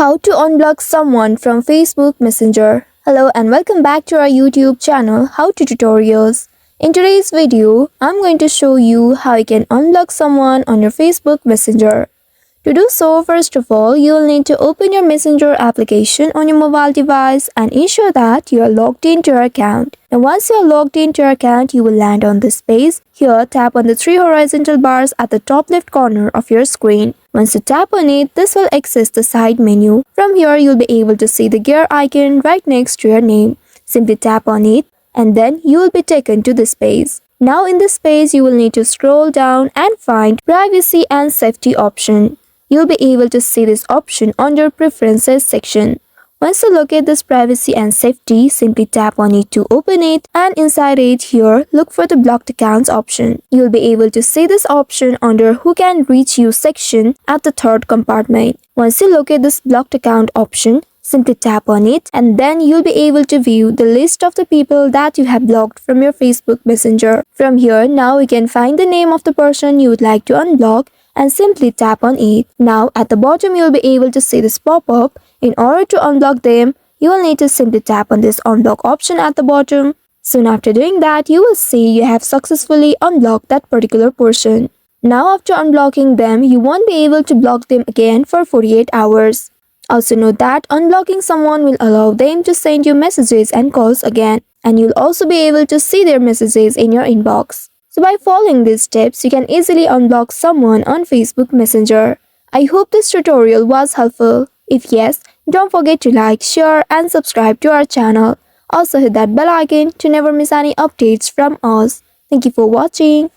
How to unblock someone from Facebook Messenger. Hello and welcome back to our YouTube channel How to Tutorials. In today's video, I'm going to show you how you can unblock someone on your Facebook Messenger. To do so, first of all, you will need to open your Messenger application on your mobile device and ensure that you are logged into your account. Now once you are logged into your account, you will land on this page. Here, tap on the three horizontal bars at the top left corner of your screen. Once you tap on it, this will access the side menu. From here, you'll be able to see the gear icon right next to your name. Simply tap on it and then you will be taken to this page. Now in this page, you will need to scroll down and find Privacy and Safety option. You'll be able to see this option under Preferences section. Once you locate this Privacy and Safety, simply tap on it to open it, and inside it here, look for the Blocked Accounts option. You'll be able to see this option under Who Can Reach You section at the third compartment. Once you locate this Blocked Account option, simply tap on it and then you'll be able to view the list of the people that you have blocked from your Facebook Messenger. From here, now you can find the name of the person you would like to unblock and simply tap on it. Now at the bottom you'll be able to see this pop-up. In order to unblock them, you will need to simply tap on this unblock option at the bottom. Soon after doing that, you will see you have successfully unblocked that particular person. Now after unblocking them, you won't be able to block them again for 48 hours. Also note that unblocking someone will allow them to send you messages and calls again, and you'll also be able to see their messages in your inbox. So by following these steps, you can easily unblock someone on Facebook Messenger. I hope this tutorial was helpful. If yes, don't forget to like, share and subscribe to our channel. Also hit that bell icon to never miss any updates from us. Thank you for watching.